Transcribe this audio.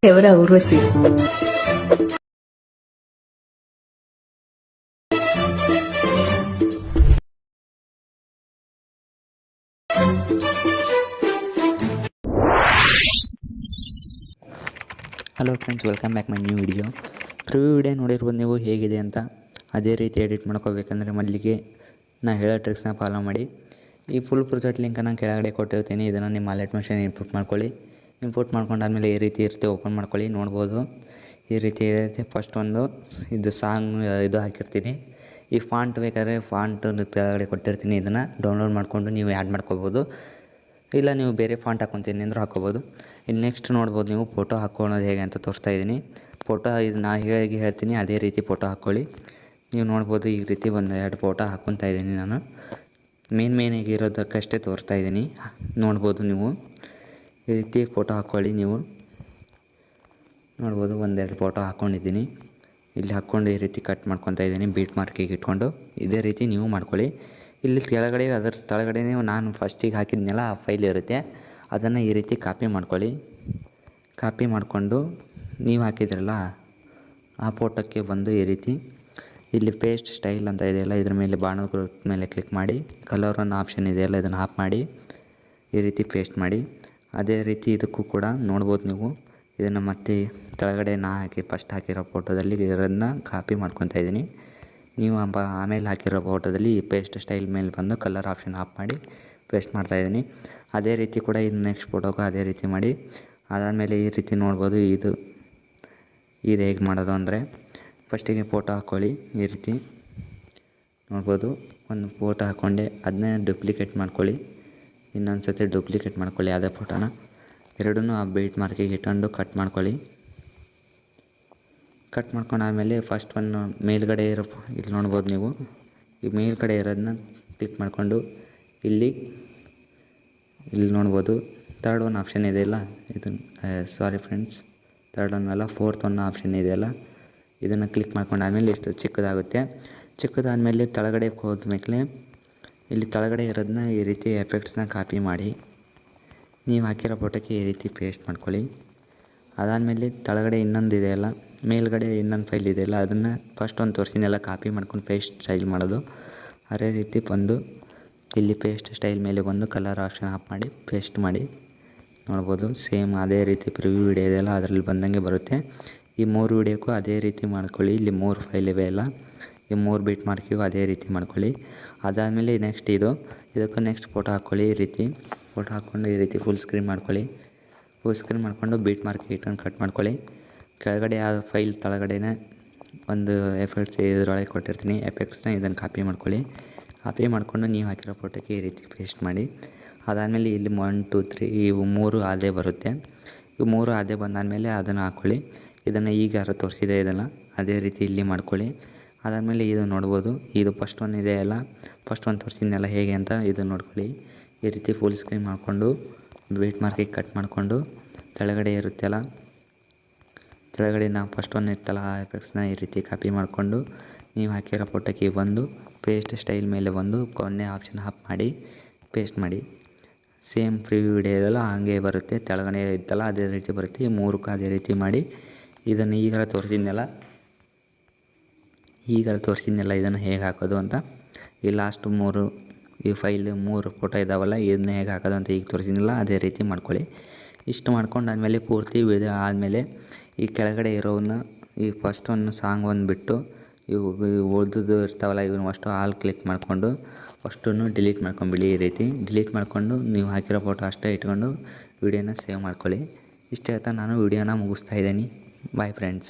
ಅವರ Urvashi. Hello friends, welcome back my new video. Preview video ನೋಡಿರ್ಬೋದು ನೀವು ಹೇಗಿದೆ ಅಂತ. ಅದೇ ರೀತಿ ಎಡಿಟ್ ಮಾಡ್ಕೋಬೇಕಂದ್ರೆ ಮೊದಲಿಗೆ ನಾ ಹೇಳೋ ಟ್ರಿಕ್ಸ್ನ ಫಾಲೋ ಮಾಡಿ. ಈ ಫುಲ್ ಪ್ರೊಜೆಕ್ಟ್ ಲಿಂಕನ್ನು ಕೆಳಗಡೆ ಕೊಟ್ಟಿರ್ತೀನಿ. ಇದನ್ನು ನಿಮ್ಮ ವಾಲೆಟ್ ಮೆಷಿನ್ ಇನ್ಪುಟ್ ಮಾಡ್ಕೊಳ್ಳಿ. ಇಂಪೋರ್ಟ್ ಮಾಡ್ಕೊಂಡಾದ್ಮೇಲೆ ಈ ರೀತಿ ಇರುತ್ತೆ, ಓಪನ್ ಮಾಡ್ಕೊಳ್ಳಿ. ನೋಡ್ಬೋದು ಈ ರೀತಿ ಇರುತ್ತೆ. ಫಸ್ಟ್ ಒಂದು ಇದು ಸಾಂಗ್ ಇದು ಹಾಕಿರ್ತೀನಿ. ಈ ಫಾಂಟ್ ಬೇಕಾದರೆ ಫಾಂಟ್ ಕೆಳಗಡೆ ಕೊಟ್ಟಿರ್ತೀನಿ. ಇದನ್ನು ಡೌನ್ಲೋಡ್ ಮಾಡಿಕೊಂಡು ನೀವು ಆ್ಯಡ್ ಮಾಡ್ಕೋಬೋದು. ಇಲ್ಲ ನೀವು ಬೇರೆ ಫಾಂಟ್ ಹಾಕ್ಕೊತೀನಿ ಅಂದರೂ ಹಾಕ್ಕೋಬೋದು. ಇಲ್ಲಿ ನೆಕ್ಸ್ಟ್ ನೋಡ್ಬೋದು ನೀವು ಫೋಟೋ ಹಾಕ್ಕೊಳ್ಳೋದು ಹೇಗೆ ಅಂತ ತೋರಿಸ್ತಾ ಇದ್ದೀನಿ. ಫೋಟೋ ಇದು ನಾ ಹೇಳ್ತೀನಿ ಅದೇ ರೀತಿ ಫೋಟೋ ಹಾಕ್ಕೊಳ್ಳಿ. ನೀವು ನೋಡ್ಬೋದು ಈ ರೀತಿ ಒಂದು 2 ಫೋಟೋ ಹಾಕ್ಕೊತಾ ಇದ್ದೀನಿ ನಾನು. ಮೇನಾಗಿ ಇರೋದಕ್ಕಷ್ಟೇ ತೋರಿಸ್ತಾ ಇದ್ದೀನಿ. ನೋಡ್ಬೋದು ನೀವು ಈ ರೀತಿ ಫೋಟೋ ಹಾಕ್ಕೊಳ್ಳಿ. ನೀವು ನೋಡ್ಬೋದು 1-2 ಫೋಟೋ ಹಾಕ್ಕೊಂಡಿದ್ದೀನಿ. ಇಲ್ಲಿ ಹಾಕ್ಕೊಂಡು ಈ ರೀತಿ ಕಟ್ ಮಾಡ್ಕೊತಾ ಇದ್ದೀನಿ ಬೀಟ್ ಮಾರ್ಕಿಗೆ ಇಟ್ಕೊಂಡು. ಇದೇ ರೀತಿ ನೀವು ಮಾಡ್ಕೊಳ್ಳಿ. ಇಲ್ಲಿ ಕೆಳಗಡೆ ಅದರ ಕೆಳಗಡೆ ನಾನು ಫಸ್ಟಿಗೆ ಹಾಕಿದ್ನೆಲ್ಲ ಆ ಫೈಲ್ ಇರುತ್ತೆ, ಅದನ್ನು ಈ ರೀತಿ ಕಾಪಿ ಮಾಡ್ಕೊಳ್ಳಿ. ಕಾಪಿ ಮಾಡಿಕೊಂಡು ನೀವು ಹಾಕಿದ್ರಲ್ಲ ಆ ಫೋಟೋಕ್ಕೆ ಬಂದು ಈ ರೀತಿ ಇಲ್ಲಿ ಪೇಸ್ಟ್ ಸ್ಟೈಲ್ ಅಂತ ಇದೆಯಲ್ಲ, ಇದ್ರ ಮೇಲೆ ಬಾಣದ ಮೇಲೆ ಕ್ಲಿಕ್ ಮಾಡಿ ಕಲರ್ ಅನ್ನೋ ಆಪ್ಷನ್ ಇದೆಯಲ್ಲ, ಇದನ್ನು ಆಫ್ ಮಾಡಿ ಈ ರೀತಿ ಪೇಸ್ಟ್ ಮಾಡಿ. ಅದೇ ರೀತಿ ಇದಕ್ಕೂ ಕೂಡ ನೋಡ್ಬೋದು ನೀವು. ಇದನ್ನು ಮತ್ತೆ ಕೆಳಗಡೆ ಫಸ್ಟ್ ಹಾಕಿರೋ ಫೋಟೋದಲ್ಲಿ ಇದನ್ನು ಕಾಪಿ ಮಾಡ್ಕೊತಾ ಇದ್ದೀನಿ. ನೀವು ಆಮೇಲೆ ಹಾಕಿರೋ ಫೋಟೋದಲ್ಲಿ ಈ ಪೇಸ್ಟ್ ಸ್ಟೈಲ್ ಮೇಲೆ ಬಂದು ಕಲರ್ ಆಪ್ಷನ್ ಆಫ್ ಮಾಡಿ ಪೇಸ್ಟ್ ಮಾಡ್ತಾಯಿದ್ದೀನಿ. ಅದೇ ರೀತಿ ಕೂಡ ಇದು ನೆಕ್ಸ್ಟ್ ಫೋಟೋಗೂ ಅದೇ ರೀತಿ ಮಾಡಿ. ಅದಾದಮೇಲೆ ಈ ರೀತಿ ನೋಡ್ಬೋದು. ಇದು ಹೇಗೆ ಮಾಡೋದು ಅಂದರೆ ಫಸ್ಟಿಗೆ ಫೋಟೋ ಹಾಕ್ಕೊಳ್ಳಿ. ಈ ರೀತಿ ನೋಡ್ಬೋದು ಒಂದು ಫೋಟೋ ಹಾಕ್ಕೊಂಡೆ, ಅದನ್ನೇ ಡೂಪ್ಲಿಕೇಟ್ ಮಾಡ್ಕೊಳ್ಳಿ. ಇನ್ನೊಂದು ಸತಿ ಡೂಪ್ಲಿಕೇಟ್ ಮಾಡ್ಕೊಳ್ಳಿ ಅದೇ ಫೋಟೋನ. ಎರಡನ್ನೂ ಆ ಬೀಟ್ ಮಾರ್ಕಿಗೆ ಇಟ್ಕೊಂಡು ಕಟ್ ಮಾಡ್ಕೊಳ್ಳಿ. ಕಟ್ ಮಾಡ್ಕೊಂಡಾದ್ಮೇಲೆ ಫಸ್ಟ್ ಒಂದು ಮೇಲ್ಗಡೆ ಇರೋ ಇಲ್ಲಿ ನೋಡ್ಬೋದು ನೀವು. ಈ ಮೇಲ್ಗಡೆ ಇರೋದನ್ನ ಕ್ಲಿಕ್ ಮಾಡಿಕೊಂಡು ಇಲ್ಲಿ ನೋಡ್ಬೋದು ಥರ್ಡ್ ಒನ್ ಆಪ್ಷನ್ ಇದೆಯಲ್ಲ, ಇದನ್ನು ಸಾರಿ ಫ್ರೆಂಡ್ಸ್, ಥರ್ಡ್ ಒನ್ ಅಲ್ಲ, ಫೋರ್ತ್ ಒನ್ ಆಪ್ಷನ್ ಇದೆಯಲ್ಲ, ಇದನ್ನು ಕ್ಲಿಕ್ ಮಾಡ್ಕೊಂಡಾದ್ಮೇಲೆ ಇಷ್ಟು ಚಿಕ್ಕದಾಗುತ್ತೆ. ಚಿಕ್ಕದಾದಮೇಲೆ ಕೆಳಗಡೆ ಹೋದ್ಮೇಲೆ ಇಲ್ಲಿ ಕೆಳಗಡೆ ಇರೋದನ್ನ ಈ ರೀತಿ ಎಫೆಕ್ಟ್ಸ್ನ ಕಾಪಿ ಮಾಡಿ ನೀವು ಹಾಕಿರೋ ಫೋಟೋಕ್ಕೆ ಈ ರೀತಿ ಪೇಸ್ಟ್ ಮಾಡ್ಕೊಳ್ಳಿ. ಅದಾದಮೇಲೆ ಕೆಳಗಡೆ ಇನ್ನೊಂದು ಇದೆಯಲ್ಲ, ಮೇಲ್ಗಡೆ ಇನ್ನೊಂದು ಫೈಲ್ ಇದೆಯಲ್ಲ, ಅದನ್ನು ಫಸ್ಟ್ ಒಂದು ತೋರಿಸಿನೆಲ್ಲ ಕಾಪಿ ಮಾಡ್ಕೊಂಡು ಪೇಸ್ಟ್ ಸ್ಟೈಲ್ ಮಾಡೋದು. ಅದೇ ರೀತಿ ಬಂದು ಇಲ್ಲಿ ಪೇಸ್ಟ್ ಸ್ಟೈಲ್ ಮೇಲೆ ಬಂದು ಕಲರ್ ಆಪ್ಷನ್ ಆಫ್ ಮಾಡಿ ಪೇಸ್ಟ್ ಮಾಡಿ. ನೋಡ್ಬೋದು ಸೇಮ್ ಅದೇ ರೀತಿ ಪ್ರಿವ್ಯೂ ವಿಡಿಯೋ ಇದೆಯಲ್ಲ ಅದರಲ್ಲಿ ಬಂದಂಗೆ ಬರುತ್ತೆ. ಈ 3 ವಿಡಿಯೋಕ್ಕೂ ಅದೇ ರೀತಿ ಮಾಡ್ಕೊಳ್ಳಿ. ಇಲ್ಲಿ 3 ಫೈಲ್ ಇವೆ ಅಲ್ಲ, ಈ 3 ಬೀಟ್ ಮಾರ್ಕಿಗೂ ಅದೇ ರೀತಿ ಮಾಡ್ಕೊಳ್ಳಿ. ಅದಾದಮೇಲೆ ನೆಕ್ಸ್ಟ್ ಇದಕ್ಕೂ ನೆಕ್ಸ್ಟ್ ಫೋಟೋ ಹಾಕ್ಕೊಳ್ಳಿ. ಈ ರೀತಿ ಫೋಟೋ ಹಾಕ್ಕೊಂಡು ಈ ರೀತಿ ಫುಲ್ ಸ್ಕ್ರೀನ್ ಮಾಡ್ಕೊಳ್ಳಿ. ಫುಲ್ ಸ್ಕ್ರೀನ್ ಮಾಡ್ಕೊಂಡು ಬೀಟ್ ಮಾರ್ಕಿಗೆ ಇಟ್ಕೊಂಡು ಕಟ್ ಮಾಡ್ಕೊಳ್ಳಿ. ಕೆಳಗಡೆ ಆ ಫೈಲ್ ಕೆಳಗಡೆನೇ ಒಂದು ಎಫೆಕ್ಟ್ಸ್ ಇದರೊಳಗೆ ಕೊಟ್ಟಿರ್ತೀನಿ, ಎಫೆಕ್ಟ್ಸ್ನ ಇದನ್ನು ಕಾಪಿ ಮಾಡ್ಕೊಳ್ಳಿ. ಕಾಪಿ ಮಾಡಿಕೊಂಡು ನೀವು ಹಾಕಿರೋ ಫೋಟೋಕ್ಕೆ ಈ ರೀತಿ ಪೇಸ್ಟ್ ಮಾಡಿ. ಅದಾದಮೇಲೆ ಇಲ್ಲಿ 1, 2, 3 ಇವು 3 ಅದೇ ಬರುತ್ತೆ. ಇವು 3 ಅದೇ ಬಂದಾದಮೇಲೆ ಅದನ್ನು ಹಾಕ್ಕೊಳ್ಳಿ. ಇದನ್ನು ಈಗ ಯಾರು ತೋರಿಸಿದೆ ಇದನ್ನು ಅದೇ ರೀತಿ ಇಲ್ಲಿ ಮಾಡ್ಕೊಳ್ಳಿ. ಅದಾದಮೇಲೆ ಇದು ನೋಡ್ಬೋದು, ಇದು ಫಸ್ಟ್ ಒನ್ ಇದೆಯಲ್ಲ, ಫಸ್ಟ್ ಒನ್ ತೋರಿಸಿದ್ನೆಲ್ಲ ಹೇಗೆ ಅಂತ ಇದು ನೋಡ್ಕೊಳ್ಳಿ. ಈ ರೀತಿ ಫುಲ್ ಸ್ಕ್ರೀನ್ ಮಾಡಿಕೊಂಡು ಬೀಟ್ ಮಾರ್ಕಿಗೆ ಕಟ್ ಮಾಡಿಕೊಂಡು ಕೆಳಗಡೆ ಇರುತ್ತಲ್ಲ, ಕೆಳಗಡೆ ನಾವು ಫಸ್ಟ್ ಒನ್ ಇತ್ತಲ್ಲ ಆ ಎಫೆಕ್ಟ್ಸ್ನ ಈ ರೀತಿ ಕಾಪಿ ಮಾಡಿಕೊಂಡು ನೀವು ಹಾಕಿರೋ ಫೋಟೋಕ್ಕೆ ಬಂದು ಪೇಸ್ಟ್ ಸ್ಟೈಲ್ ಮೇಲೆ ಬಂದು ಕೊನೆ ಆಪ್ಷನ್ ಆಫ್ ಮಾಡಿ ಪೇಸ್ಟ್ ಮಾಡಿ. ಸೇಮ್ ಪ್ರಿವ್ಯೂ ವಿಡಿಯೋ ಇದೆಲ್ಲ ಹಾಗೆ ಬರುತ್ತೆ, ಕೆಳಗಡೆ ಇತ್ತಲ್ಲ ಅದೇ ರೀತಿ ಬರುತ್ತೆ. ಈ 3ಕ್ಕೂ ಅದೇ ರೀತಿ ಮಾಡಿ. ಇದನ್ನು ಈಗಾರ ತೋರಿಸಿದ್ನೆಲ್ಲ ಇದನ್ನು ಹೇಗೆ ಹಾಕೋದು ಅಂತ ಈ ಲಾಸ್ಟ್ 3 ಈ ಫೈಲ್ 3 ಫೋಟೋ ಇದ್ದಾವಲ್ಲ, ಇದನ್ನ ಹೇಗೆ ಹಾಕೋದು ಅಂತ ಈಗ ತೋರಿಸಿದ್ನಲ್ಲ ಅದೇ ರೀತಿ ಮಾಡ್ಕೊಳ್ಳಿ. ಇಷ್ಟು ಮಾಡ್ಕೊಂಡಾದ್ಮೇಲೆ ಪೂರ್ತಿ ವಿಡಿಯೋ ಆದಮೇಲೆ ಈ ಕೆಳಗಡೆ ಇರೋವನ್ನ ಈ ಫಸ್ಟ್ ಒಂದು ಸಾಂಗ್ ಒಂದು ಬಿಟ್ಟು ಇವು ಉಳಿದು ಇರ್ತಾವಲ್ಲ ಇವನ್ನ ಅಷ್ಟು ಆಲ್ ಕ್ಲಿಕ್ ಮಾಡಿಕೊಂಡು ಅಷ್ಟನ್ನು ಡಿಲೀಟ್ ಮಾಡ್ಕೊಂಬಿಡಿ. ಈ ರೀತಿ ಡಿಲೀಟ್ ಮಾಡಿಕೊಂಡು ನೀವು ಹಾಕಿರೋ ಫೋಟೋ ಅಷ್ಟೇ ಇಟ್ಕೊಂಡು ವಿಡಿಯೋನ ಸೇವ್ ಮಾಡ್ಕೊಳ್ಳಿ. ಇಷ್ಟೇ ಹೇಳ್ತಾ ನಾನು ವಿಡಿಯೋನ ಮುಗಿಸ್ತಾ ಇದ್ದೀನಿ. Bye friends.